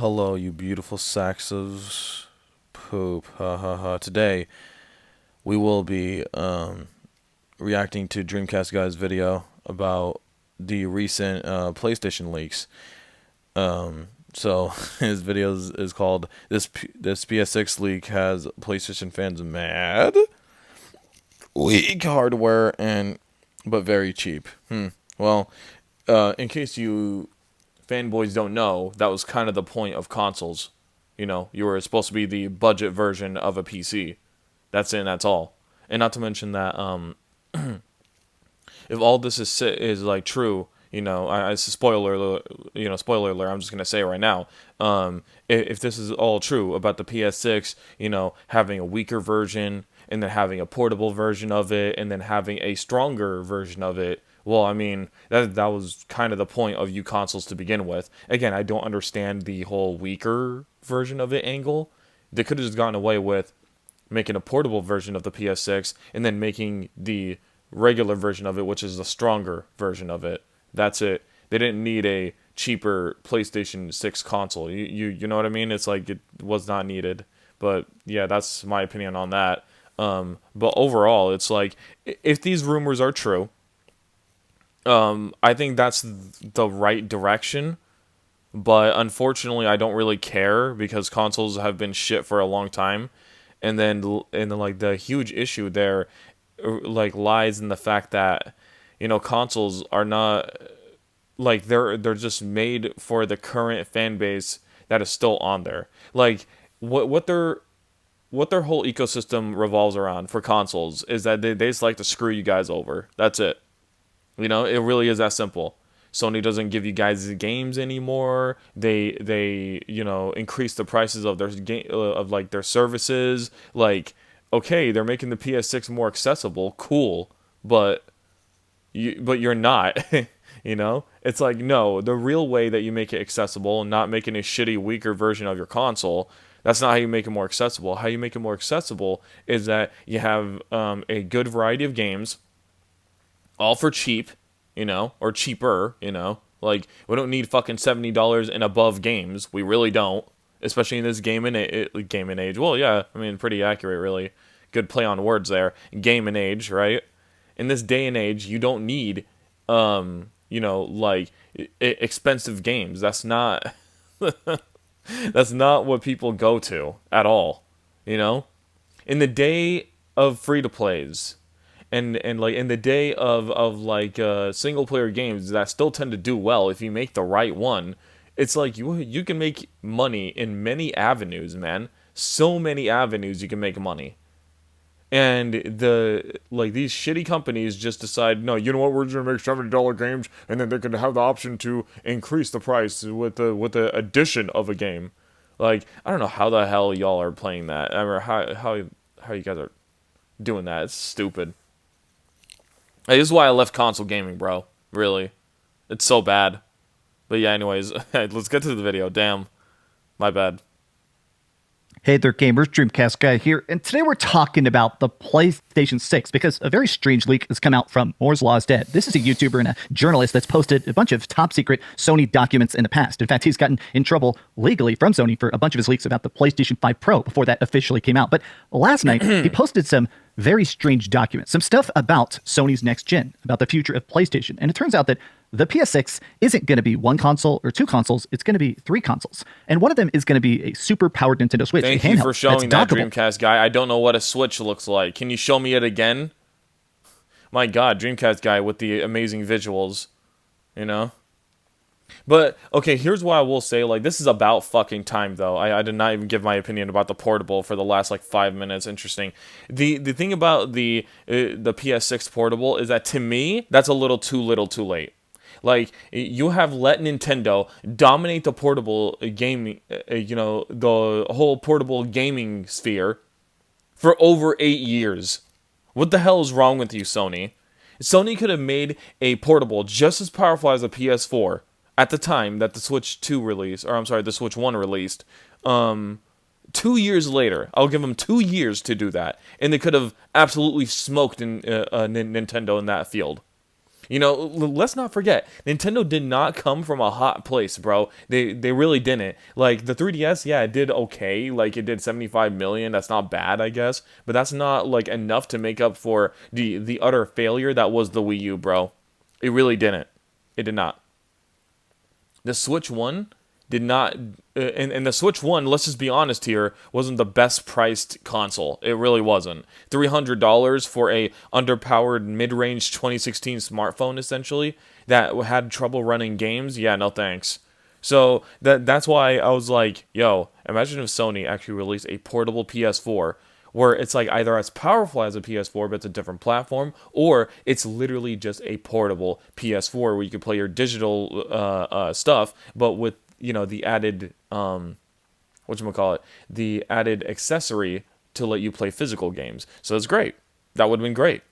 Hello, you beautiful sacks of poop. Ha ha ha. Today, we will be reacting to Dreamcast Guy's video about the recent PlayStation leaks. So his video is called "This PS6 leak has PlayStation fans mad. Weak hardware and but very cheap." Well, in case you fanboys don't know, that was kind of the point of consoles. You were supposed to be the budget version of a PC. That's it, and that's all. And not to mention that if all this is like true, it's a spoiler alert, spoiler alert. I'm just gonna say it right now. If this is all true about the PS6, having a weaker version and then having a portable version of it and then having a stronger version of it. Well, I mean, that was kind of the point of you consoles to begin with. Again, I don't understand the whole weaker version of it angle. They could have just gotten away with making a portable version of the PS6 and then making the regular version of it, which is the stronger version of it. That's it. They didn't need a cheaper PlayStation 6 console. You know what I mean? It's like it was not needed. But yeah, that's my opinion on that. But overall, it's like if these rumors are true, I think that's the right direction. But unfortunately, I don't really care because consoles have been shit for a long time. And then like the huge issue there like lies in the fact that consoles are not like they're just made for the current fan base that is still on there. Like what their whole ecosystem revolves around for consoles is that they just like to screw you guys over. That's it. It really is that simple. Sony doesn't give you guys the games anymore. They increase the prices of their game of like their services. Like, okay, they're making the PS6 more accessible. Cool, but you're not. It's like, no, the real way that you make it accessible and not making a shitty weaker version of your console. That's not how you make it more accessible. How you make it more accessible is that you have a good variety of games, all for cheap, or cheaper, Like, we don't need fucking $70 and above games. We really don't, especially in this game and age. Well, yeah, I mean, pretty accurate, really. Good play on words there. Game and age, right? In this day and age, you don't need, like expensive games. That's not, that's not what people go to at all. You know, in the day of free to plays and like in the day of like single player games that still tend to do well if you make the right one, it's like you can make money in many avenues, man. So many avenues you can make money. And these shitty companies just decide, no, you know what, we're just gonna make $70 games, and then they're gonna have the option to increase the price with the addition of a game. Like, I don't know how the hell y'all are playing that. I mean, how you guys are doing that. It's stupid. Like, this is why I left console gaming, bro. Really. It's so bad. But yeah, anyways, let's get to the video. Damn. My bad. Hey there, gamers. Dreamcast Guy here, and today we're talking about the PlayStation 6 because a very strange leak has come out from Moore's Law is Dead. This is a YouTuber and a journalist that's posted a bunch of top secret Sony documents in the past. In fact, he's gotten in trouble legally from Sony for a bunch of his leaks about the PlayStation 5 Pro before that officially came out. But last night, he posted some very strange documents, some stuff about Sony's next gen, about the future of PlayStation. And it turns out that the PS6 isn't going to be one console or two consoles. It's going to be three consoles. And one of them is going to be a super powered Nintendo Switch. Thank you for showing that, Dreamcast Guy. I don't know what a Switch looks like. Can you show me it again? My God, Dreamcast Guy with the amazing visuals. But, okay, here's what I will say. Like, this is about fucking time, though. I did not even give my opinion about the portable for the last, like, 5 minutes. Interesting. The thing about the PS6 portable is that, to me, that's a little too late. Like, you have let Nintendo dominate the portable gaming, the whole portable gaming sphere for over 8 years. What the hell is wrong with you, Sony? Sony could have made a portable just as powerful as a PS4 at the time that the Switch 2 released, or I'm sorry, the Switch 1 released. 2 years later, I'll give them 2 years to do that, and they could have absolutely smoked in Nintendo in that field. Let's not forget, Nintendo did not come from a hot place, bro. They really didn't. Like the 3DS, yeah, it did okay. Like it did 75 million. That's not bad, I guess, but that's not like enough to make up for the utter failure that was the Wii U, bro. It really didn't. It did not. The Switch 1 did not, and the Switch 1, let's just be honest here, wasn't the best priced console. It really wasn't. $300 for a underpowered mid-range 2016 smartphone, essentially, that had trouble running games. Yeah, no thanks. So that's why I was like, yo, imagine if Sony actually released a portable PS4 where it's like either as powerful as a PS4 but it's a different platform, or it's literally just a portable PS4 where you can play your digital stuff, but with the added whatchamacallit, the added accessory to let you play physical games. So it's great. That would have been great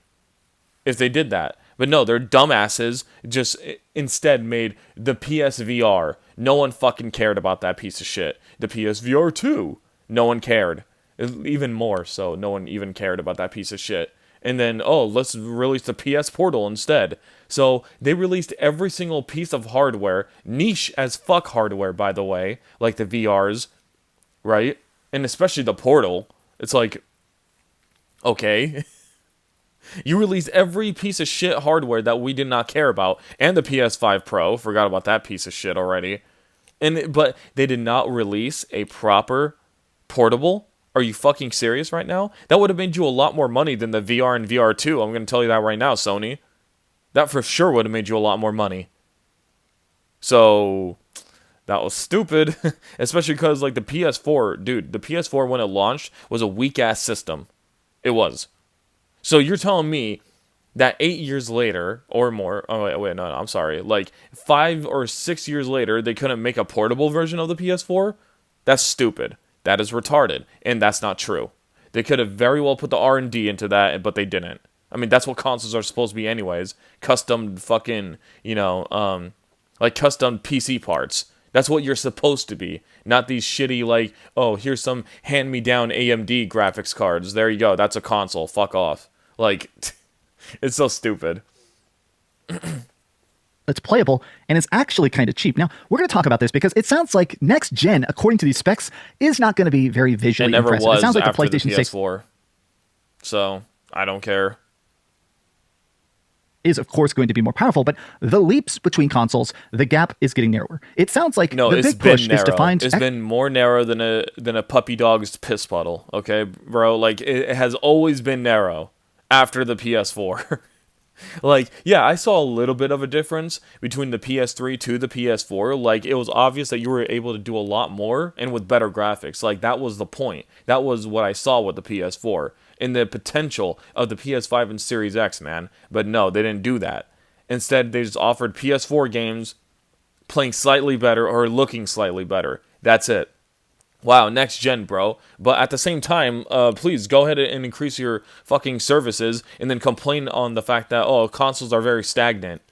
if they did that. But no, they're dumbasses. Just instead made the PSVR. No one fucking cared about that piece of shit. The PSVR 2. No one cared. Even more so, no one even cared about that piece of shit. And then, let's release the PS Portal instead. So they released every single piece of hardware, niche as fuck hardware, by the way, like the VRs, right? And especially the Portal. It's like, okay. You released every piece of shit hardware that we did not care about, and the PS5 Pro. Forgot about that piece of shit already. But they did not release a proper portable. Are you fucking serious right now? That would have made you a lot more money than the VR and VR2. I'm going to tell you that right now, Sony. That for sure would have made you a lot more money. So, that was stupid. Especially because, like, the PS4, dude, the PS4 when it launched was a weak-ass system. It was. So, you're telling me that 8 years later, or more, no, I'm sorry, like, 5 or 6 years later, they couldn't make a portable version of the PS4? That's stupid. That is retarded, and that's not true. They could have very well put the R&D into that, but they didn't. I mean, that's what consoles are supposed to be anyways. Custom fucking, like custom PC parts. That's what you're supposed to be. Not these shitty, like, here's some hand-me-down AMD graphics cards. There you go. That's a console. Fuck off. Like, it's so stupid. It's playable, and it's actually kind of cheap. Now, we're going to talk about this because it sounds like next gen, according to these specs, is not going to be very visually never impressive. was It sounds like the after PlayStation 6 PS4. So, I don't care. is, of course, going to be more powerful, but the leaps between consoles, the gap is getting narrower. It sounds like No, the it's big been push narrow. is to find... It's been more narrow than a puppy dog's piss puddle, okay, bro? Like, it has always been narrow after the PS4. Like, yeah, I saw a little bit of a difference between the PS3 to the PS4. Like, it was obvious that you were able to do a lot more and with better graphics. Like, that was the point. That was what I saw with the PS4 and the potential of the PS5 and Series X, man. But no, they didn't do that. Instead, they just offered PS4 games playing slightly better or looking slightly better. That's it. Wow, next gen, bro. But at the same time, please go ahead and increase your fucking services and then complain on the fact that, consoles are very stagnant.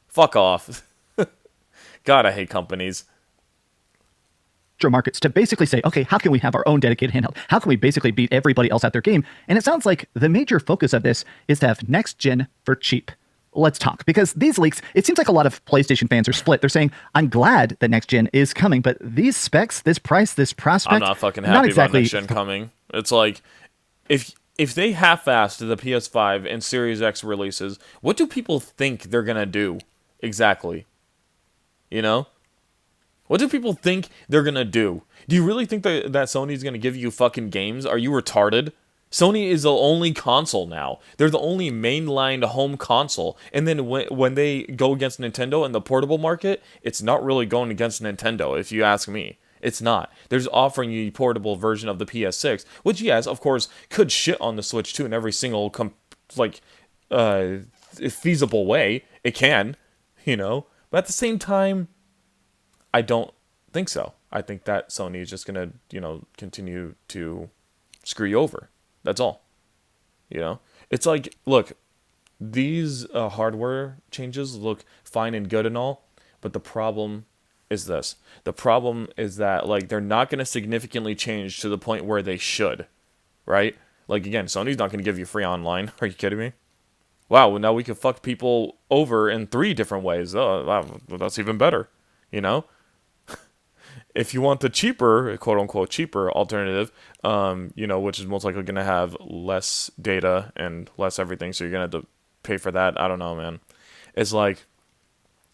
Fuck off. God, I hate companies. markets to basically say, okay, how can we have our own dedicated handheld? How can we basically beat everybody else at their game? And it sounds like the major focus of this is to have next gen for cheap. Let's talk, because these leaks, it seems like a lot of PlayStation fans are split. They're saying, I'm glad that next gen is coming, but these specs, this price, this prospect, I'm not fucking happy exactly about next gen coming. It's like, if they half-assed the PS5 and Series X releases, what do people think they're gonna do exactly? You know? What do people think they're gonna do? Do you really think that Sony's gonna give you fucking games? Are you retarded? Sony is the only console now. They're the only mainline home console. And then when they go against Nintendo in the portable market, it's not really going against Nintendo, if you ask me. It's not. They're just offering you a portable version of the PS6, which, yes, of course, could shit on the Switch, too, in every single, feasible way. It can, But at the same time, I don't think so. I think that Sony is just going to, continue to screw you over. That's all. It's like, look, these hardware changes look fine and good and all, but the problem is this. The problem is that, they're not going to significantly change to the point where they should, right? Like, again, Sony's not going to give you free online. Are you kidding me? Wow, well, now we can fuck people over in 3 different ways. Oh, wow, well, that's even better. You know, if you want the cheaper, quote unquote, cheaper alternative, which is most likely going to have less data and less everything, so you're going to have to pay for that. I don't know, man. It's like,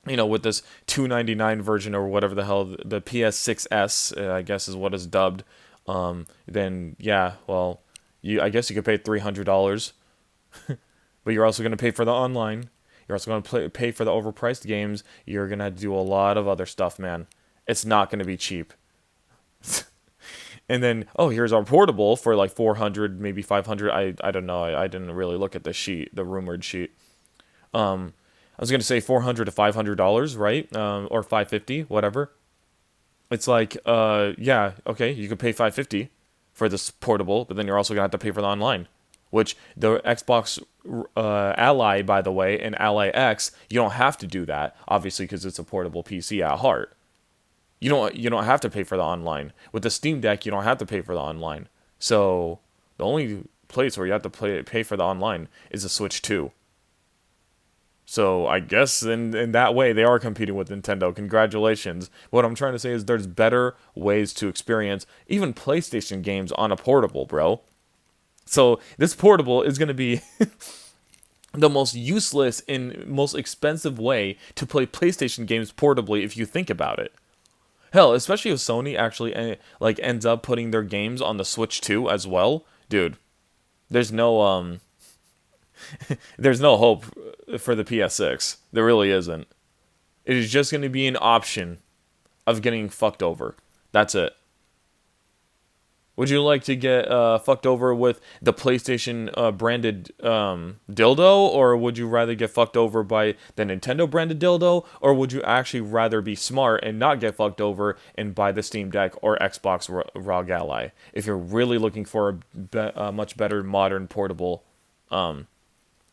with this 299 version or whatever the hell, the PS6s, I guess is what is dubbed. Then yeah, well, I guess you could pay $300, but you're also going to pay for the online. You're also going to pay for the overpriced games. You're going to have to do a lot of other stuff, man. It's not going to be cheap. And then, oh, here's our portable for like 400, maybe 500. I don't know. I didn't really look at the sheet, the rumored sheet. I was gonna say $400 to $500, right? Or 550, whatever. It's like, yeah, okay, you could pay 550 for this portable, but then you're also gonna have to pay for the online, which the Xbox Ally, by the way, and Ally X, you don't have to do that, obviously, because it's a portable PC at heart. You don't have to pay for the online. With the Steam Deck, you don't have to pay for the online. So the only place where you have to pay for the online is the Switch 2. So I guess in that way they are competing with Nintendo. Congratulations. What I'm trying to say is there's better ways to experience even PlayStation games on a portable, bro. So this portable is going to be the most useless and most expensive way to play PlayStation games portably if you think about it. Hell, especially if Sony actually ends up putting their games on the Switch 2 as well. Dude, there's no there's no hope for the PS6. There really isn't. It is just going to be an option of getting fucked over. That's it. Would you like to get fucked over with the PlayStation branded dildo, or would you rather get fucked over by the Nintendo branded dildo, or would you actually rather be smart and not get fucked over and buy the Steam Deck or Xbox ROG Ally? If you're really looking for a much better modern portable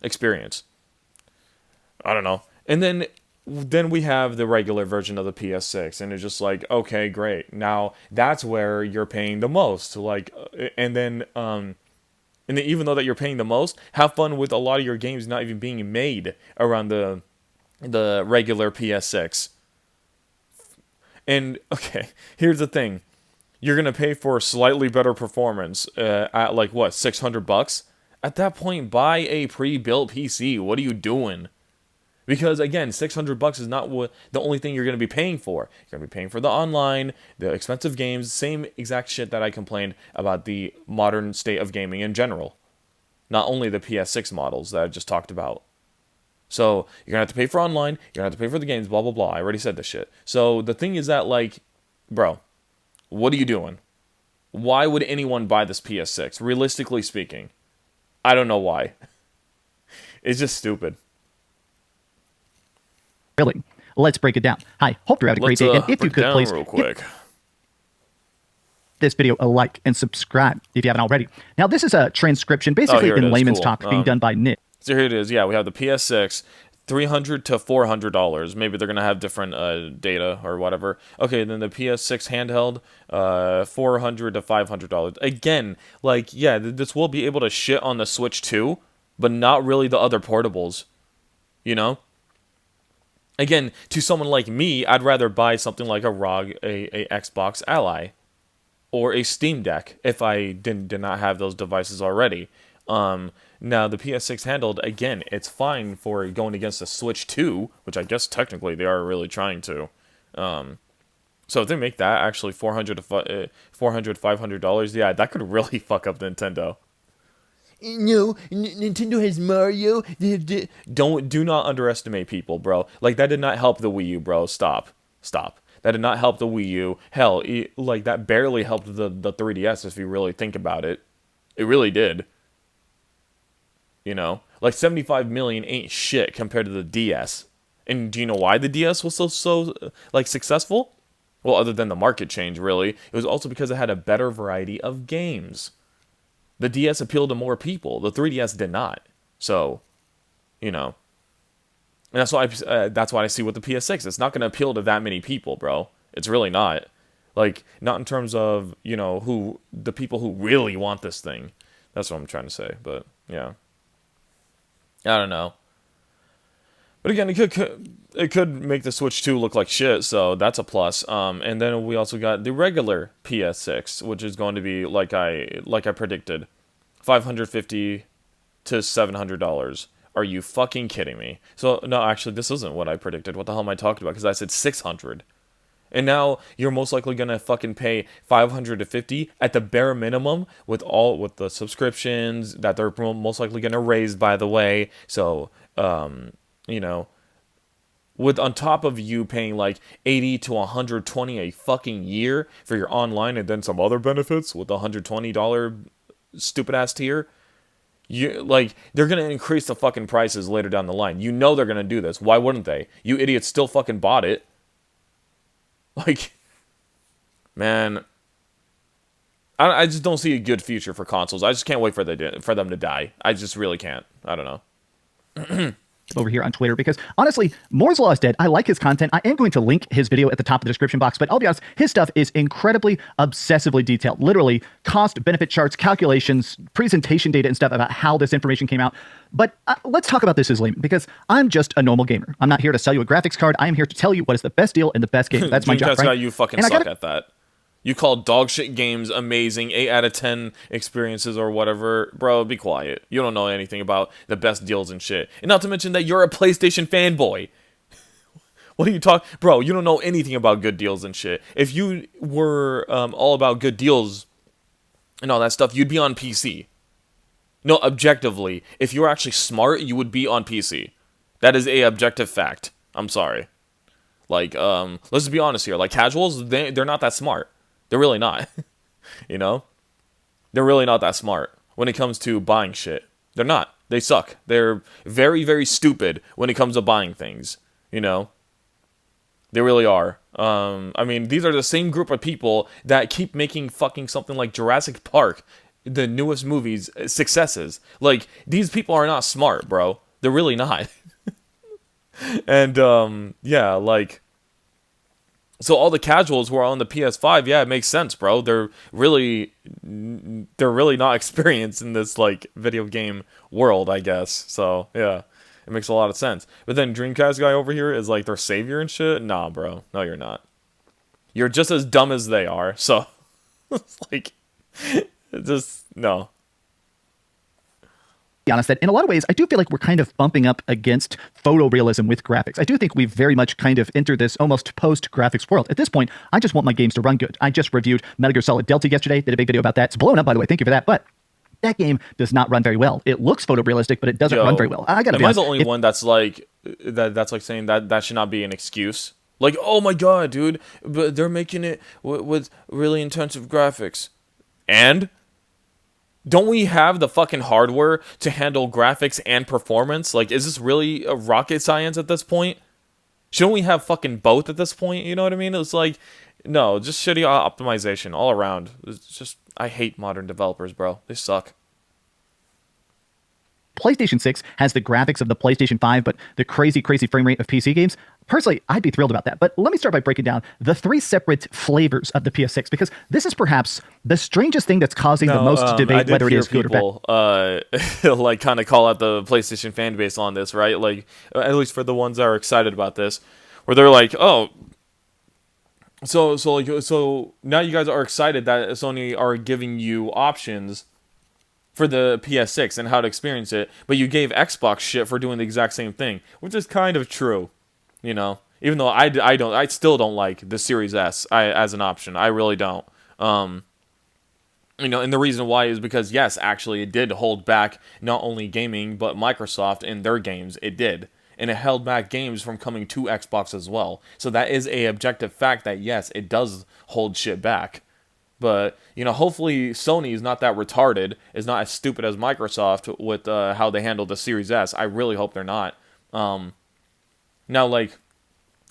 experience. I don't know. And then we have the regular version of the PS6, and it's just like, okay, great. Now that's where you're paying the most. And then even though that you're paying the most, have fun with a lot of your games not even being made around the regular PS6. And okay, here's the thing: you're gonna pay for slightly better performance at like what, $600? At that point, buy a pre-built PC. What are you doing? Because again, $600 is not the only thing you're going to be paying for. You're going to be paying for the online, the expensive games, same exact shit that I complained about the modern state of gaming in general. Not only the PS6 models that I just talked about. So you're going to have to pay for online, you're going to have to pay for the games, blah, blah, blah. I already said this shit. So the thing is that, like, bro, what are you doing? Why would anyone buy this PS6? Realistically speaking, I don't know why. It's just stupid. Really? Let's break it down. Hi, hope you're having a great day. And if you could please real quick. Give this video a like and subscribe if you haven't already. Now, this is a transcription, basically in layman's talk, being done by Nick. So here it is. Yeah, we have the PS6, $300 to $400. Maybe they're gonna have different data or whatever. Okay, then the PS6 handheld, $400 to $500. Again, like, yeah, this will be able to shit on the Switch too, but not really the other portables. You know. Again, to someone like me, I'd rather buy something like a ROG, a Xbox Ally, or a Steam Deck if I did not have those devices already. Now, the PS6 handled, again, it's fine for going against the Switch 2, which I guess technically they are really trying to. So if they make that actually $400 to $500, yeah, that could really fuck up Nintendo. No, Nintendo has Mario. Do not underestimate people, bro. Like, that did not help the Wii U, bro. Stop. That did not help the Wii U. Hell, like, that barely helped the 3DS if you really think about it. It really did. You know, like 75 million ain't shit compared to the DS. And do you know why the DS was so like successful? Well, other than the market change, really, it was also because it had a better variety of games. The DS appealed to more people. The 3DS did not. So, and that's why I see with the PS6. It's not going to appeal to that many people, bro. It's really not. Like, not in terms of, the people who really want this thing. That's what I'm trying to say. But, yeah. I don't know. But again, it could make the Switch 2 look like shit, so that's a plus. And then we also got the regular PS6, which is going to be like I predicted, 550 to $700. Are you fucking kidding me? So no, actually, this isn't what I predicted. What the hell am I talking about? Because I said 600. And now you're most likely gonna fucking pay 500 to 50 at the bare minimum with the subscriptions that they're most likely gonna raise, by the way. So you know, with on top of you paying like 80 to 120 a fucking year for your online and then some other benefits with the $120 stupid ass tier, you like they're gonna increase the fucking prices later down the line. You know they're gonna do this. Why wouldn't they? You idiots still fucking bought it. Like, man, I just don't see a good future for consoles. I just can't wait for them to die. I just really can't. I don't know. Over here on Twitter, because honestly, Moore's Law is dead. I like his content. I am going to link his video at the top of the description box, but I'll be honest, his stuff is incredibly obsessively detailed. Literally, cost, benefit charts, calculations, presentation data, and stuff about how this information came out. But let's talk about this as layman, because I'm just a normal gamer. I'm not here to sell you a graphics card. I am here to tell you what is the best deal and the best game. That's my job, right? You fucking suck at that. You call dog shit games amazing, 8 out of 10 experiences or whatever. Bro, be quiet. You don't know anything about the best deals and shit. And not to mention that you're a PlayStation fanboy. What are you talking? Bro, you don't know anything about good deals and shit. If you were all about good deals and all that stuff, you'd be on PC. No, objectively, if you were actually smart, you would be on PC. That is a objective fact. I'm sorry. Like, let's just be honest here. Like, casuals, they're not that smart. They're really not. You know? They're really not that smart when it comes to buying shit. They're not. They suck. They're very, very stupid when it comes to buying things. You know? They really are. I mean, these are the same group of people that keep making fucking something like Jurassic Park, the newest movies, successes. Like, these people are not smart, bro. They're really not. And, yeah, like... So all the casuals who are on the PS5, yeah, it makes sense, bro. They're really not experienced in this like video game world, I guess. So yeah, it makes a lot of sense. But then Dreamcast guy over here is like their savior and shit. Nah, bro, no, you're not. You're just as dumb as they are. So it's like, just no. Be honest that in a lot of ways, I do feel like we're kind of bumping up against photorealism with graphics. I do think we've very much kind of entered this almost post-graphics world. At this point, I just want my games to run good. I just reviewed Metal Gear Solid Delta yesterday, did a big video about that. It's blown up, by the way. Thank you for that. But that game does not run very well. It looks photorealistic, but it doesn't run very well. I gotta be honest. Am I the only one that's like that's like saying that should not be an excuse? Like, oh my god, dude, but they're making it with really intensive graphics, and don't we have the fucking hardware to handle graphics and performance? Like, is this really a rocket science at this point? Shouldn't we have fucking both at this point? You know what I mean? It's like, no, just shitty optimization all around. It's just, I hate modern developers, bro. They suck. PlayStation 6 has the graphics of the PlayStation 5, but the crazy, crazy frame rate of PC games. Personally, I'd be thrilled about that. But let me start by breaking down the 3 separate flavors of the PS6, because this is perhaps the strangest thing that's causing the most debate, whether it is good or bad. Like, kind of call out the PlayStation fan base on this, right? Like, at least for the ones that are excited about this, where they're like, oh, so now you guys are excited that Sony are giving you options for the PS6 and how to experience it, but you gave Xbox shit for doing the exact same thing, which is kind of true, you know. Even though I still don't like the Series S as an option. I really don't. You know, and the reason why is because yes, actually, it did hold back not only gaming but Microsoft in their games. It did, and it held back games from coming to Xbox as well. So that is a objective fact that yes, it does hold shit back. But, you know, hopefully Sony is not that retarded, is not as stupid as Microsoft with how they handle the Series S. I really hope they're not. Now, like,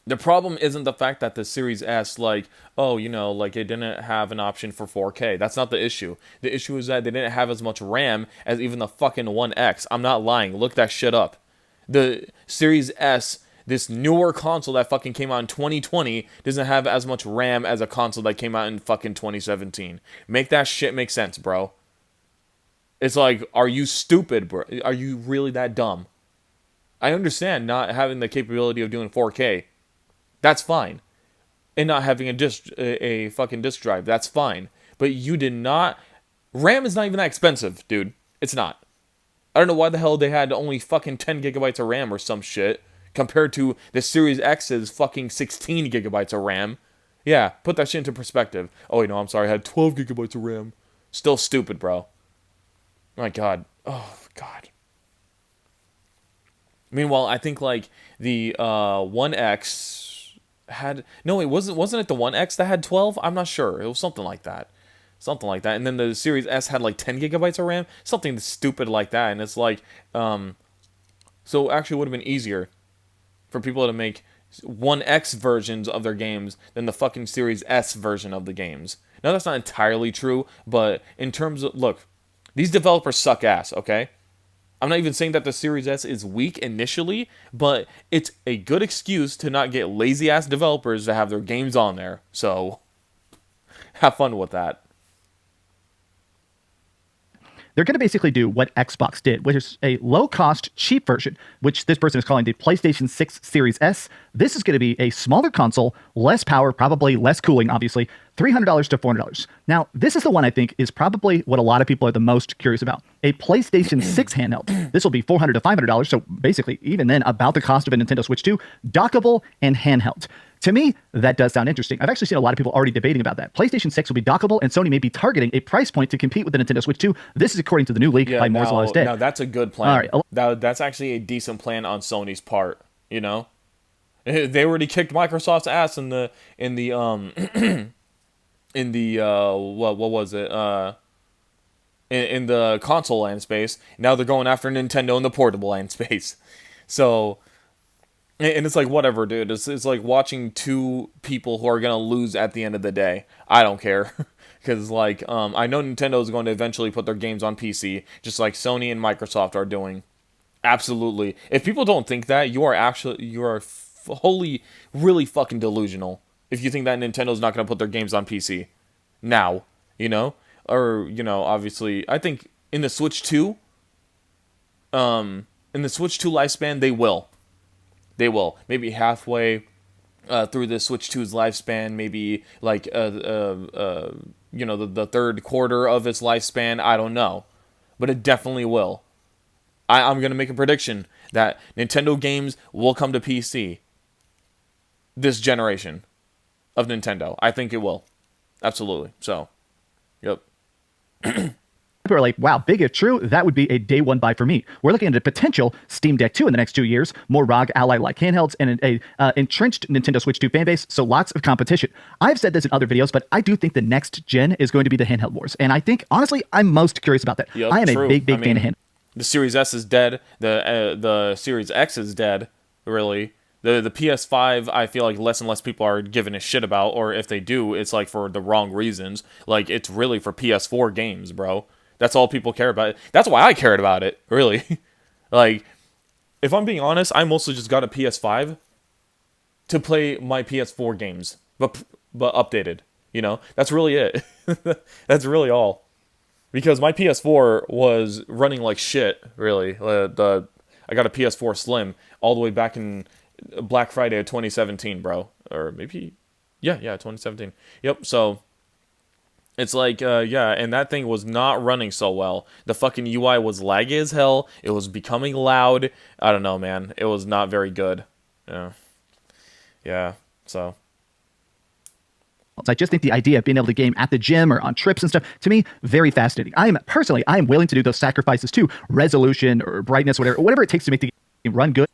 the problem isn't the fact that the Series S, like, oh, you know, like, it didn't have an option for 4K. That's not the issue. The issue is that they didn't have as much RAM as even the fucking One X. I'm not lying. Look that shit up. The Series S, this newer console that fucking came out in 2020 doesn't have as much RAM as a console that came out in fucking 2017. Make that shit make sense, bro. It's like, are you stupid, bro? Are you really that dumb? I understand not having the capability of doing 4K. That's fine. And not having a fucking disk drive. That's fine. But you did not. RAM is not even that expensive, dude. It's not. I don't know why the hell they had only fucking 10 gigabytes of RAM or some shit compared to the Series X's fucking 16 gigabytes of RAM. Yeah, put that shit into perspective. Oh, wait, no, I'm sorry. I had 12 gigabytes of RAM. Still stupid, bro. My God. Oh, God. Meanwhile, I think, like, the One X had... No, wasn't it the One X that had 12? I'm not sure. It was something like that. Something like that. And then the Series S had, like, 10 gigabytes of RAM. Something stupid like that. And it's like... So actually, it would have been easier for people to make One X versions of their games than the fucking Series S version of the games. Now, that's not entirely true, but in terms of... Look, these developers suck ass, okay? I'm not even saying that the Series S is weak initially, but it's a good excuse to not get lazy-ass developers to have their games on there. So, have fun with that. They're going to basically do what Xbox did, which is a low-cost, cheap version, which this person is calling the PlayStation 6 Series S. This is going to be a smaller console, less power, probably less cooling, obviously, $300 to $400. Now, this is the one I think is probably what a lot of people are the most curious about. A PlayStation 6 handheld. This will be $400 to $500, so basically, even then, about the cost of a Nintendo Switch 2, dockable and handheld. To me, that does sound interesting. I've actually seen a lot of people already debating about that. PlayStation 6 will be dockable, and Sony may be targeting a price point to compete with the Nintendo Switch 2. This is according to the new leak by Moore's Law is Dead. Now, that's a good plan. All right. That's actually a decent plan on Sony's part, you know? They already kicked Microsoft's ass in the what was it? In the console land space. Now they're going after Nintendo in the portable land space. So... And it's like, whatever, dude. It's like watching two people who are going to lose at the end of the day. I don't care. Because, like, I know Nintendo is going to eventually put their games on PC, just like Sony and Microsoft are doing. Absolutely. If people don't think that, you are wholly, really fucking delusional. If you think that Nintendo's not going to put their games on PC. Now. You know? Or, you know, obviously, I think in the Switch 2, lifespan, they will. They will. Maybe halfway through the Switch 2's lifespan, maybe like you know, the third quarter of its lifespan. I don't know, but it definitely will. I'm gonna make a prediction that Nintendo games will come to PC this generation of Nintendo. I think it will, absolutely. So, yep. People are like, wow, big if true, that would be a day one buy for me. We're looking at a potential Steam Deck 2 in the next 2 years, more ROG Ally-like handhelds, and an entrenched Nintendo Switch 2 fanbase, so lots of competition. I've said this in other videos, but I do think the next gen is going to be the handheld wars. And I think, honestly, I'm most curious about that. Yep, I am a big fan of handheld. The Series S is dead. The Series X is dead, really. The PS5, I feel like less and less people are giving a shit about, or if they do, it's like for the wrong reasons. Like, it's really for PS4 games, bro. That's all people care about. That's why I cared about it, really. Like, if I'm being honest, I mostly just got a PS5 to play my PS4 games, but updated. You know, that's really it. That's really all. Because my PS4 was running like shit, really. I got a PS4 Slim all the way back in Black Friday of 2017, bro. Or maybe, yeah, 2017. Yep, so... It's like, yeah, and that thing was not running so well. The fucking UI was laggy as hell. It was becoming loud. I don't know, man. It was not very good. Yeah, so. I just think the idea of being able to game at the gym or on trips and stuff, to me, very fascinating. I am willing to do those sacrifices too. Resolution or brightness, whatever it takes to make the game run good.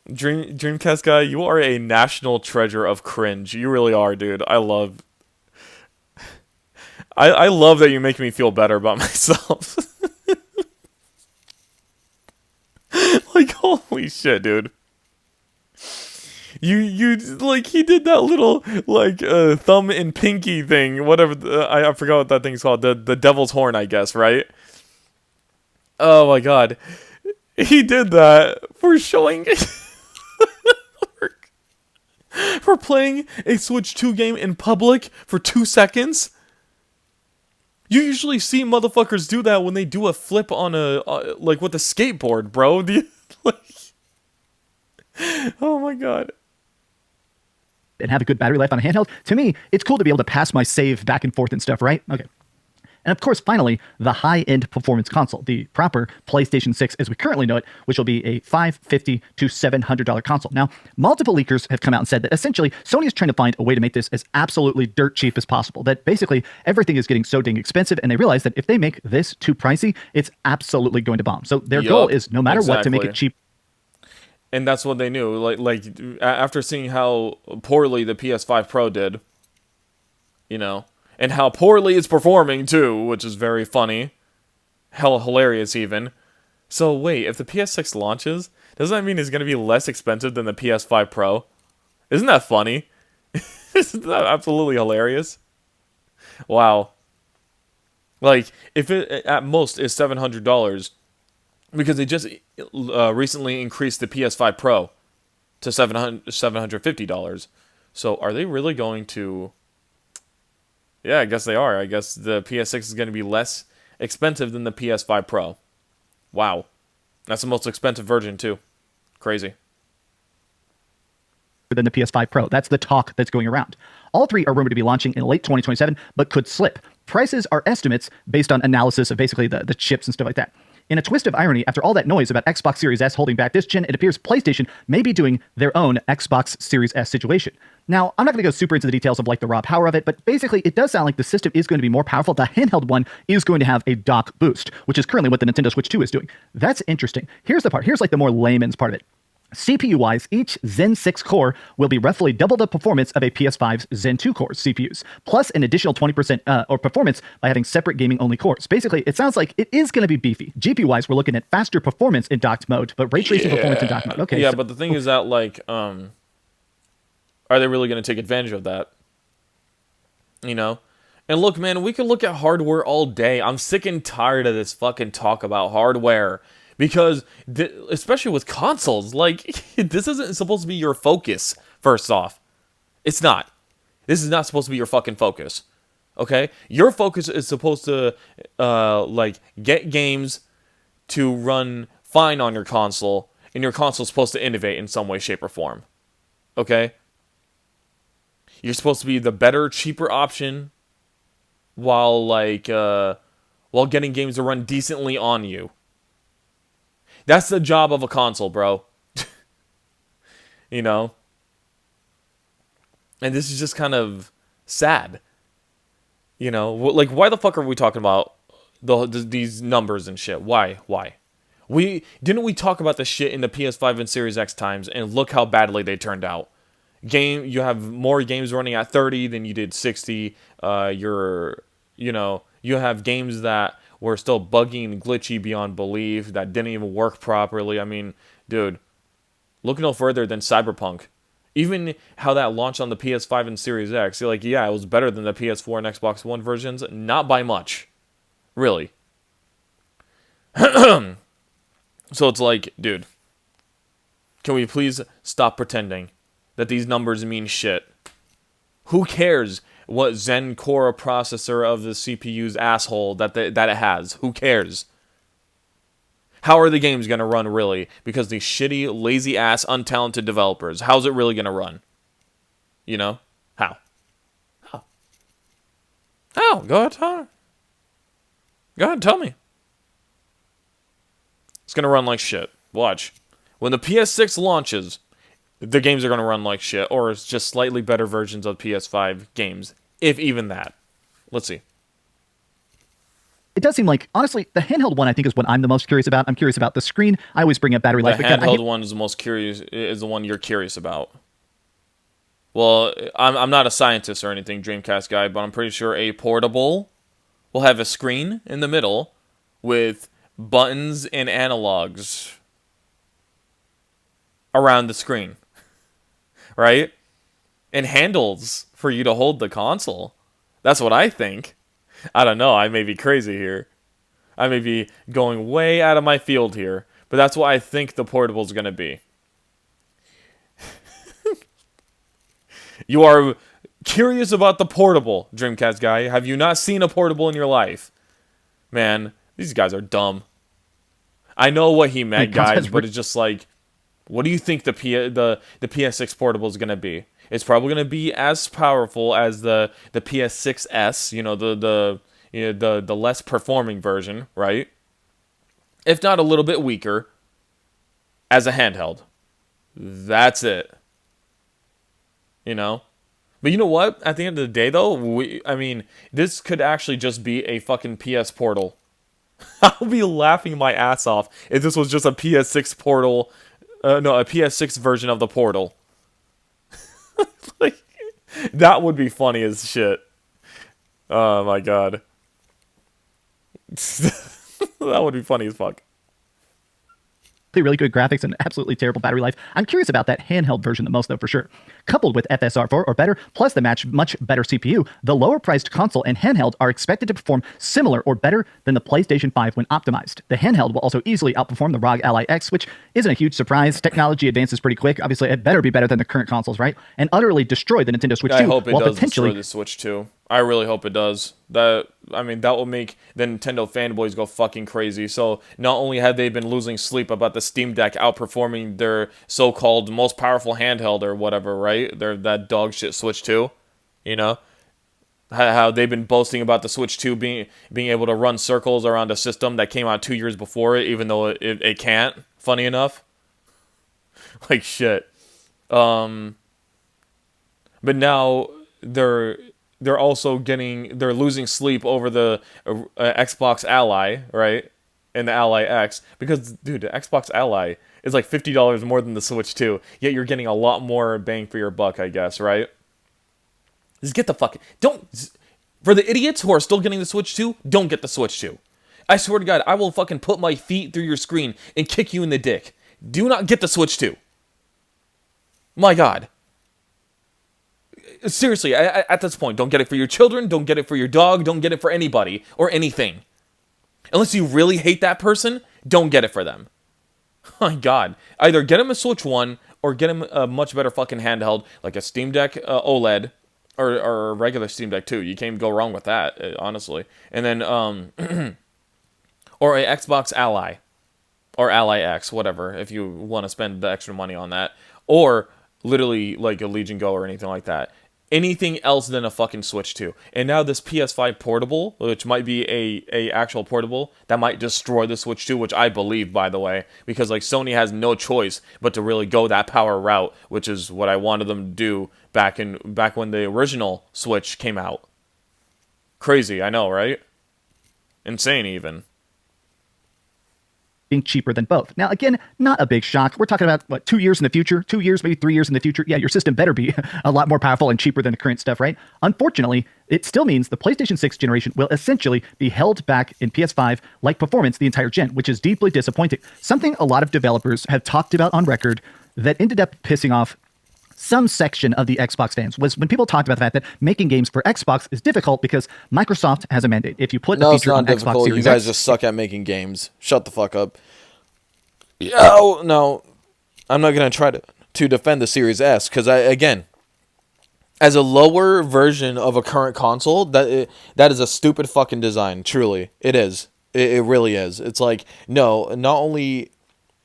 Dreamcast guy, you are a national treasure of cringe. You really are, dude. I love that you make me feel better about myself. Like, holy shit, dude. You like, he did that little like thumb and pinky thing, whatever. I forgot what that thing's called. The devil's horn, I guess, right? Oh my god, he did that for showing. For playing a Switch 2 game in public for 2 seconds? You usually see motherfuckers do that when they do a flip on a like with a skateboard, bro. Like, oh my god. and have a good battery life on a handheld. To me, it's cool to be able to pass my save back and forth and stuff, right? Okay. And of course, finally, the high-end performance console, the proper PlayStation 6 as we currently know it, which will be a $550 to $700 console. Now, multiple leakers have come out and said that essentially Sony is trying to find a way to make this as absolutely dirt cheap as possible, that basically everything is getting so dang expensive, and they realize that if they make this too pricey, it's absolutely going to bomb. So their goal is no matter what to make it cheap. And that's what they knew. Like after seeing how poorly the PS5 Pro did, you know, and how poorly it's performing too, which is very funny, hell hilarious even. So wait, if the PS6 launches, doesn't that mean it's going to be less expensive than the PS5 Pro? Isn't that funny? Isn't that absolutely hilarious? Wow. Like, if it at most is $700, because they just recently increased the PS5 Pro to $750. So are they really going to... Yeah, I guess they are. I guess the PS6 is going to be less expensive than the PS5 Pro. Wow. That's the most expensive version, too. Crazy. Than the PS5 Pro. That's the talk that's going around. All three are rumored to be launching in late 2027, but could slip. Prices are estimates based on analysis of basically the chips and stuff like that. In a twist of irony, after all that noise about Xbox Series S holding back this gen, it appears PlayStation may be doing their own Xbox Series S situation. Now, I'm not going to go super into the details of like the raw power of it, but basically it does sound like the system is going to be more powerful. The handheld one is going to have a dock boost, which is currently what the Nintendo Switch 2 is doing. That's interesting. Here's the part. Here's like the more layman's part of it. CPU-wise, each Zen 6 core will be roughly double the performance of a PS5's Zen 2 core CPUs, plus an additional 20% or performance by having separate gaming-only cores. Basically, it sounds like it is going to be beefy. GPU-wise, we're looking at faster performance in docked mode, but ray tracing performance in docked mode. Okay. Yeah, but the thing is that, like, are they really going to take advantage of that? You know? And look, man, we can look at hardware all day. I'm sick and tired of this fucking talk about hardware. Because, especially with consoles, like, this isn't supposed to be your focus, first off. It's not. This is not supposed to be your fucking focus. Okay? Your focus is supposed to, like, get games to run fine on your console, and your console is supposed to innovate in some way, shape, or form. Okay? You're supposed to be the better, cheaper option while, like, while getting games to run decently on you. That's the job of a console, bro. You know? And this is just kind of sad. You know? Like, why the fuck are we talking about these numbers and shit? Why? Didn't we talk about this shit in the PS5 and Series X times, and look how badly they turned out. You have more games running at 30 than you did 60. You have games that were still buggy and glitchy beyond belief, that didn't even work properly. I mean, dude, look no further than Cyberpunk. Even how that launched on the PS5 and Series X, you're like, yeah, it was better than the PS4 and Xbox One versions. Not by much. Really. So it's like, dude, can we please stop pretending that these numbers mean shit? Who cares what Zen core processor of the CPU's asshole that it has? Who cares? How are the games going to run, really? Because these shitty, lazy-ass, untalented developers. How's it really going to run? You know? How? How? Go ahead, tell me. It's going to run like shit. Watch. When the PS6 launches, the games are going to run like shit, or it's just slightly better versions of PS5 games, if even that. Let's see. It does seem like, honestly, the handheld one I think is what I'm the most curious about. I'm curious about the screen. I always bring up battery life. The handheld one is the one you're curious about. Well, I'm not a scientist or anything, Dreamcast guy, but I'm pretty sure a portable will have a screen in the middle with buttons and analogs around the screen. Right? And handles for you to hold the console. That's what I think. I don't know. I may be crazy here. I may be going way out of my field here. But that's what I think the portable is going to be. You are Curious about the portable, Dreamcast guy. Have you not seen a portable in your life? Man, these guys are dumb. I know what he The meant, console guys, has but it's just like, what do you think the PS6 portable is gonna be? It's probably gonna be as powerful as the PS6s, the less performing version, right? If not a little bit weaker as a handheld. That's it. You know? But you know what? At the end of the day, though, I mean, this could actually just be a fucking PS Portal. I'll be laughing my ass off if this was just a PS6 Portal. No, a PS6 version of the Portal. Like, that would be funny as shit. Oh my god. That would be funny as fuck. really good graphics and absolutely terrible battery life. I'm curious about that handheld version the most, though, for sure. Coupled with FSR4 or better, plus the much better CPU, the lower-priced console and handheld are expected to perform similar or better than the PlayStation 5 when optimized. The handheld will also easily outperform the ROG Ally X, which isn't a huge surprise. Technology advances pretty quick. Obviously, it better be better than the current consoles, right? And utterly destroy the Nintendo Switch 2. I hope it while does potentially destroy the Switch too. I really hope it does. That will make the Nintendo fanboys go fucking crazy. So not only have they been losing sleep about the Steam Deck outperforming their so-called most powerful handheld or whatever, right? That dog shit Switch 2, you know? How they've been boasting about the Switch 2 being able to run circles around a system that came out 2 years before it, even though it can't, funny enough. Like shit. But now they're also they're losing sleep over the Xbox Ally, right? And the Ally X, because dude, the Xbox Ally is like $50 more than the Switch 2, yet you're getting a lot more bang for your buck, I guess, right? Just get the don't, for the idiots who are still getting the Switch 2, don't get the Switch 2. I swear to God, I will fucking put my feet through your screen and kick you in the dick. Do not get the Switch 2. My God. Seriously, at this point, don't get it for your children, don't get it for your dog, don't get it for anybody or anything. Unless you really hate that person, don't get it for them. My God. Either get him a Switch 1 or get him a much better fucking handheld, like a Steam Deck OLED, or a regular Steam Deck too. You can't go wrong with that, honestly. And then, or a Xbox Ally, or Ally X, whatever, if you want to spend the extra money on that. Or literally like a Legion Go or anything like that. Anything else than a fucking Switch 2. And now this PS5 portable, which might be a actual portable, that might destroy the Switch 2, which I believe, by the way, because like Sony has no choice but to really go that power route, which is what I wanted them to do back when the original Switch came out. Crazy, I know, right? Insane even. being cheaper than both. Now, again, not a big shock. We're talking about, what, 2 years in the future? 2 years, maybe 3 years in the future? Yeah, your system better be a lot more powerful and cheaper than the current stuff, right? Unfortunately, it still means the PlayStation 6 generation will essentially be held back in PS5-like performance the entire gen, which is deeply disappointing. Something a lot of developers have talked about on record that ended up pissing off some section of the Xbox fans was when people talked about the fact that making games for Xbox is difficult because Microsoft has a mandate. If you put a feature on Xbox Series You guys X, just suck at making games. Shut the fuck up. Oh, no. I'm not going to try to defend the Series S because, again, as a lower version of a current console, that is a stupid fucking design. Truly. It is. It really is. It's like, no, not only...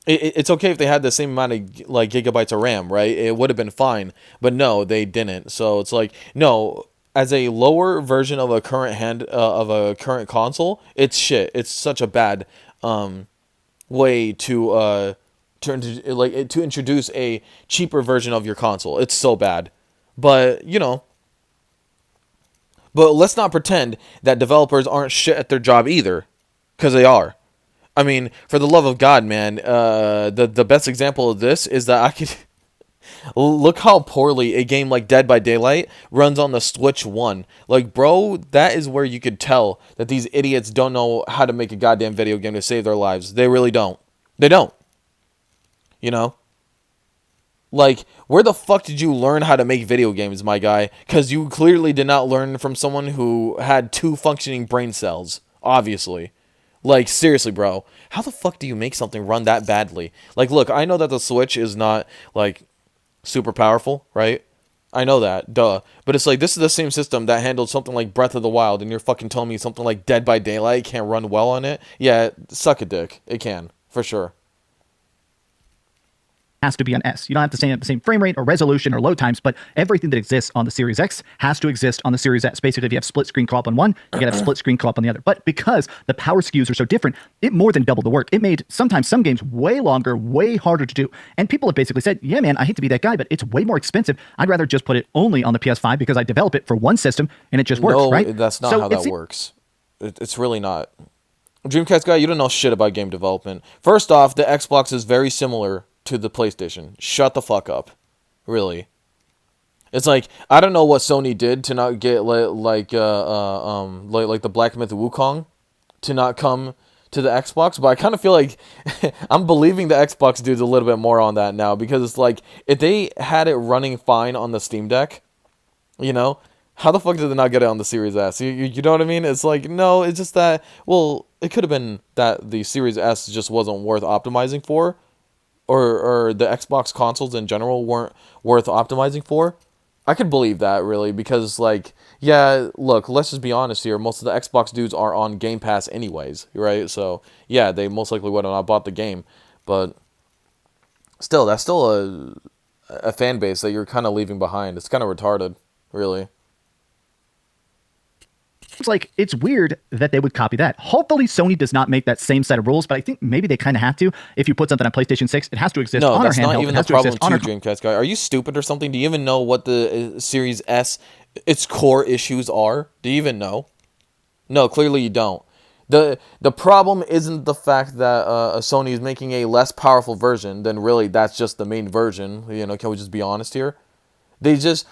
It's okay if they had the same amount of like gigabytes of RAM, right? It would have been fine, but no, they didn't. So it's like, no, as a lower version of a current console, it's shit. It's such a bad way to introduce a cheaper version of your console. It's so bad, but but let's not pretend that developers aren't shit at their job either, because they are. I mean, for the love of God, man, the best example of this is that I could look how poorly a game like Dead by Daylight runs on the Switch 1. Like, bro, that is where you could tell that these idiots don't know how to make a goddamn video game to save their lives. They really don't. They don't. You know? Like, where the fuck did you learn how to make video games, my guy? Because you clearly did not learn from someone who had 2 functioning brain cells, obviously. Like, seriously, bro. How the fuck do you make something run that badly? Like, look, I know that the Switch is not, like, super powerful, right? I know that, duh. But it's like, this is the same system that handled something like Breath of the Wild, and you're fucking telling me something like Dead by Daylight can't run well on it? Yeah, suck a dick. It can, for sure. Has to be on S. You don't have to stay at the same frame rate or resolution or load times, but everything that exists on the Series X has to exist on the Series S. Basically, if you have split screen co-op on one, you gotta have split screen co-op on the other. But because the power SKUs are so different, it more than doubled the work. It made sometimes some games way longer, way harder to do. And people have basically said, yeah, man, I hate to be that guy, but it's way more expensive. I'd rather just put it only on the PS5 because I develop it for one system and it just works, No, right? that's not how that works. It's really not. Dreamcast guy, you don't know shit about game development. First off, the Xbox is very similar to the PlayStation. Shut the fuck up. Really. It's like, I don't know what Sony did to not get like the Black Myth Wukong to not come to the Xbox, but I kind of feel like I'm believing the Xbox dudes a little bit more on that now, because it's like, if they had it running fine on the Steam Deck, you know, how the fuck did they not get it on the Series S? You know what I mean? It's like, no, it's just that, well, it could have been that the Series S just wasn't worth optimizing for, or the Xbox consoles in general weren't worth optimizing for. I could believe that, really, because, like, yeah, look, let's just be honest here. Most of the Xbox dudes are on Game Pass anyways, right? So, yeah, they most likely would have not bought the game. But still, that's still a fan base that you're kind of leaving behind. It's kind of retarded, really. It's like, it's weird that they would copy that. Hopefully Sony does not make that same set of rules, but I think maybe they kind of have to. If you put something on PlayStation 6, it has to exist No, on our that's handheld. not even It the has to problem exist on too, our Dreamcast guy. Are you stupid or something? Do you even know what the Series S, its core issues are? Do you even know? No, clearly you don't. The problem isn't the fact that Sony is making a less powerful version. Then really, that's just the main version. You know, can we just be honest here? They just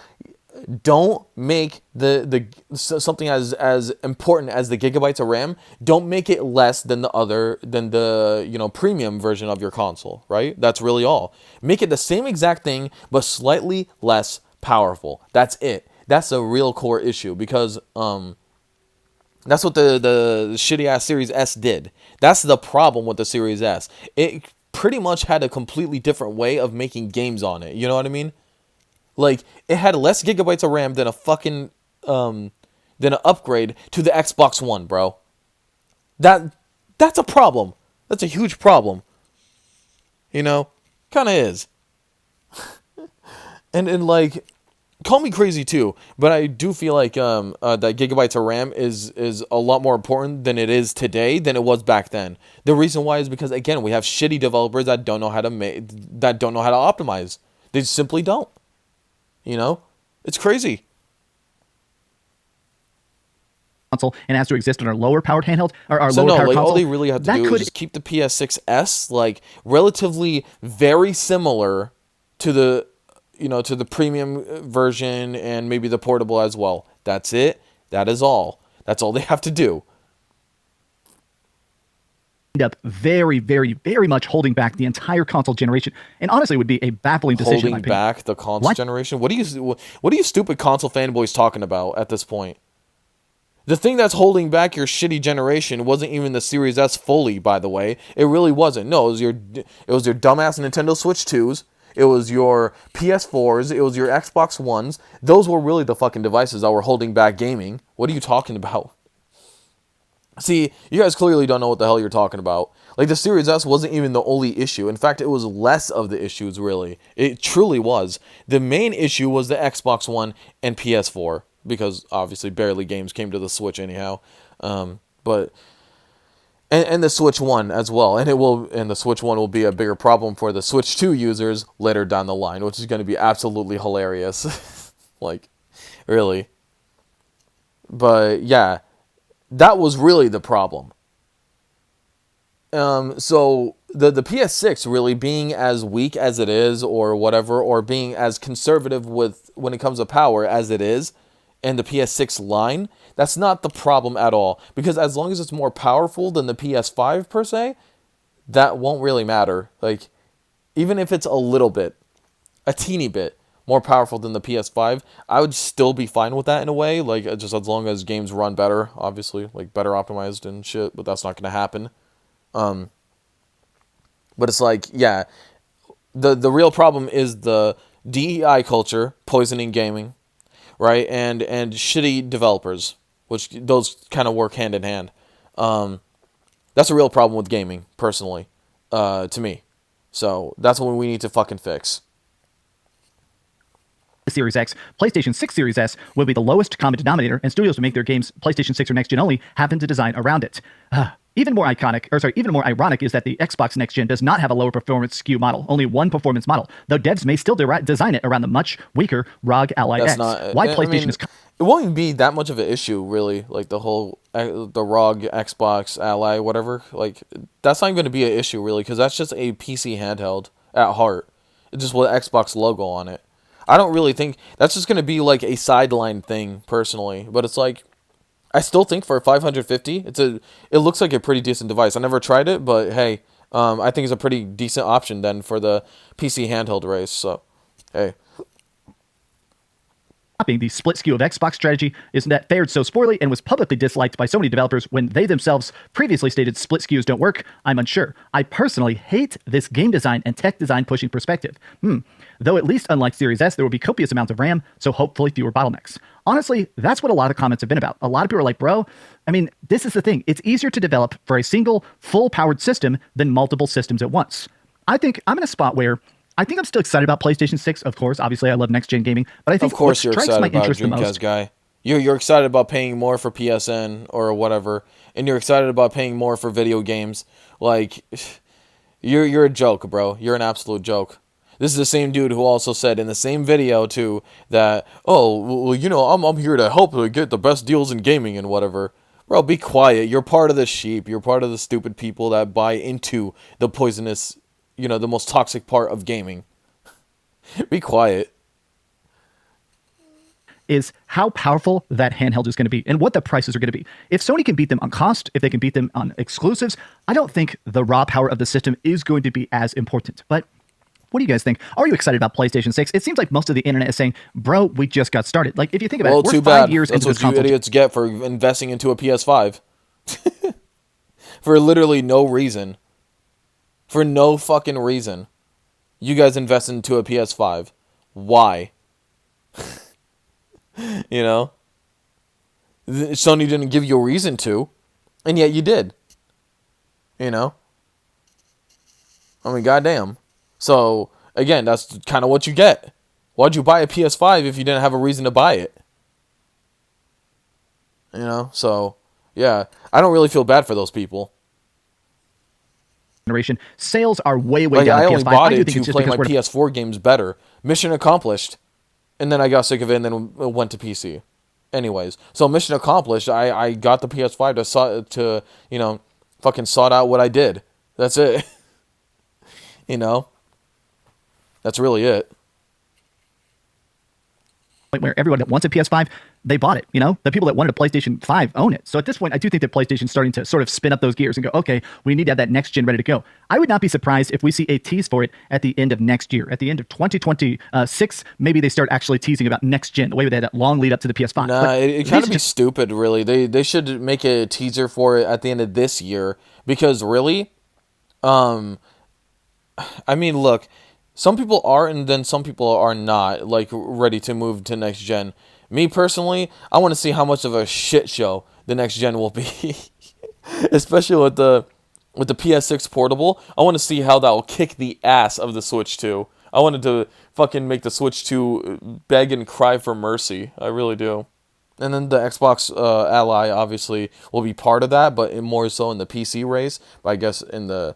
don't make the something as important as the gigabytes of RAM. Don't make it less than the premium version of your console, right? That's really all. Make it the same exact thing but slightly less powerful. That's it. That's a real core issue, because that's what the shitty ass Series S did. That's the problem with the Series S. It pretty much had a completely different way of making games on it. You know what I mean? Like, it had less gigabytes of RAM than a fucking than an upgrade to the Xbox One, bro. That's a problem. That's a huge problem. You know? Kinda is. and like, call me crazy too, but I do feel like that gigabytes of RAM is a lot more important than it is today than it was back then. The reason why is because, again, we have shitty developers that don't know how to optimize. They simply don't. You know, it's crazy. console and has to exist on our lower powered handheld or our So lower no, powered like, console. all they really have to do is just keep the PS6S like relatively very similar to the premium version, and maybe the portable as well. That's it. That is all. That's all they have to do. end up very, very, very much holding back the entire console generation, and honestly would be a baffling decision. Holding back the console generation. What are you stupid console fanboys talking about at this point? The thing that's holding back your shitty generation wasn't even the Series S fully, by the way. It really wasn't. No, it was your dumbass Nintendo Switch 2s. It was your PS4s. It was your Xbox Ones. Those were really the fucking devices that were holding back gaming. What are you talking about? See, you guys clearly don't know what the hell you're talking about. Like, the Series S wasn't even the only issue. In fact, it was less of the issues, really. It truly was. The main issue was the Xbox One and PS4, because obviously barely games came to the Switch anyhow. But the Switch 1 as well. And the Switch 1 will be a bigger problem for the Switch 2 users later down the line, which is going to be absolutely hilarious. Like, really. But yeah, that was really the problem. So the PS6 really being as weak as it is, or whatever, or being as conservative with when it comes to power as it is, and the PS6 line, that's not the problem at all. Because as long as it's more powerful than the PS5 per se, that won't really matter. Like, even if it's a little bit, a teeny bit more powerful than the PS5, I would still be fine with that in a way. Like, just as long as games run better, obviously, like better optimized and shit. But that's not going to happen. But it's like, yeah, the real problem is the DEI culture poisoning gaming, right? And shitty developers, which those kind of work hand in hand. That's a real problem with gaming, personally, to me. So that's what we need to fucking fix. Series X, PlayStation 6 Series S will be the lowest common denominator, and studios will make their games PlayStation 6 or next gen only happen to design around it. Even more ironic is that the Xbox Next Gen does not have a lower performance SKU model, only one performance model, though devs may still design it around the much weaker ROG Ally That's X. not. Why I PlayStation mean, is it won't even be that much of an issue, really. Like the whole the ROG Xbox Ally, whatever. Like that's not even going to be an issue, really, because that's just a PC handheld at heart. It's just with Xbox logo on it. I don't really think that's just going to be like a sideline thing, personally. But it's like, I still think for 550, it looks like a pretty decent device. I never tried it, but hey, I think it's a pretty decent option then for the PC handheld race. So, hey. the split SKU of Xbox strategy is that fared so poorly and was publicly disliked by so many developers when they themselves previously stated split SKUs don't work? I'm unsure. I personally hate this game design and tech design pushing perspective. Though at least unlike Series S, there will be copious amounts of RAM, so hopefully fewer bottlenecks. Honestly, that's what a lot of comments have been about. A lot of people are like, bro, I mean, this is the thing. It's easier to develop for a single full-powered system than multiple systems at once. I think I'm in a spot where I think I'm still excited about PlayStation 6, of course. Obviously, I love next-gen gaming. But I think Of course what you're strikes excited my about interest the Dreamcast, most... guy. You're excited about paying more for PSN or whatever, and you're excited about paying more for video games. Like, you're a joke, bro. You're an absolute joke. This is the same dude who also said in the same video too that, oh, well, you know, I'm here to help get the best deals in gaming and whatever. Bro, be quiet. You're part of the sheep. You're part of the stupid people that buy into the poisonous, you know, the most toxic part of gaming. Be quiet. Is how powerful that handheld is going to be and what the prices are going to be. If Sony can beat them on cost, if they can beat them on exclusives, I don't think the raw power of the system is going to be as important. But what do you guys think? Are you excited about PlayStation 6? It seems like most of the internet is saying, bro, we just got started. Like, if you think about it, we're Too 5 bad. years That's into this what you console. idiots get for investing into a PS5. For literally no reason. For no fucking reason. You guys invest into a PS5. Why? You know? Sony didn't give you a reason to, and yet you did. You know? I mean, goddamn. So, again, that's kind of what you get. Why'd you buy a PS5 if you didn't have a reason to buy it? You know? So, yeah. I don't really feel bad for those people. Generation sales are way Like, down. I on only PS5. bought I do it think to it's just play because my we're PS4 games better. Mission accomplished. And then I got sick of it and then went to PC. Anyways, so mission accomplished. I got the PS5 to you know, fucking sort out what I did. That's it. You know? That's really it. where everyone that wants a PS5, they bought it. You know, the people that wanted a PlayStation 5 own it. So at this point, I do think that PlayStation's starting to sort of spin up those gears and go, okay, we need to have that next gen ready to go. I would not be surprised if we see a tease for it at the end of next year. At the end of 2026, maybe they start actually teasing about next gen, the way they had that long lead up to the PS5. Nah, it kind of be stupid, really. They should make a teaser for it at the end of this year. Because really, I mean, look, some people are and then some people are not, like, ready to move to next gen. Me, personally, I want to see how much of a shit show the next gen will be. Especially with the PS6 portable. I want to see how that will kick the ass of the Switch 2. I wanted to fucking make the Switch 2 beg and cry for mercy. I really do. And then the Xbox Ally, obviously, will be part of that, but more so in the PC race. But I guess in the...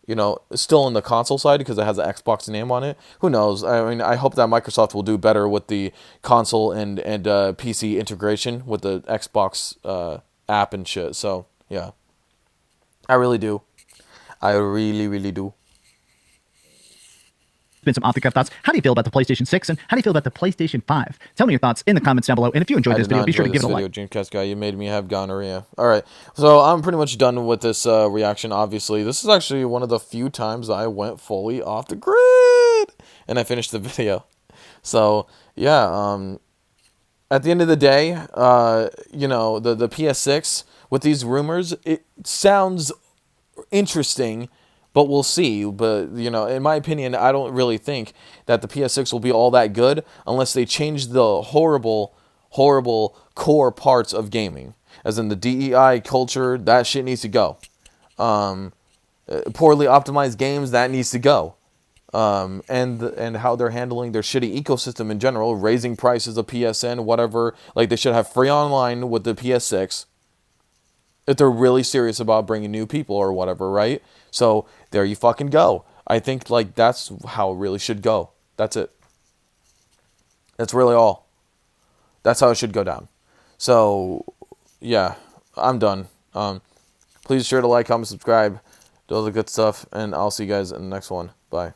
you know, still in the console side because it has an Xbox name on it. Who knows? I mean, I hope that Microsoft will do better with the console and PC integration with the Xbox app and shit. So, yeah. I really do. I really, really do. Been some off-the-cuff thoughts. How do you feel about the PlayStation 6 and how do you feel about the PlayStation 5? Tell me your thoughts in the comments down below. And if you enjoyed this video, be sure to give it a like. Dreamcast guy, you made me have gonorrhea. All right, so I'm pretty much done with this reaction. Obviously, this is actually one of the few times I went fully off the grid and I finished the video. So yeah, at the end of the day, you know, the PS6 with these rumors, it sounds interesting, but we'll see. But, you know, in my opinion, I don't really think that the PS6 will be all that good unless they change the horrible, horrible core parts of gaming. As in the DEI culture, that shit needs to go. Poorly optimized games, that needs to go. And how they're handling their shitty ecosystem in general, raising prices of PSN, whatever. Like, they should have free online with the PS6 if they're really serious about bringing new people or whatever, right? So there you fucking go. I think like that's how it really should go. That's it. That's really all. That's how it should go down. So yeah, I'm done. Please sure to like, comment, subscribe, do all the good stuff, and I'll see you guys in the next one. Bye.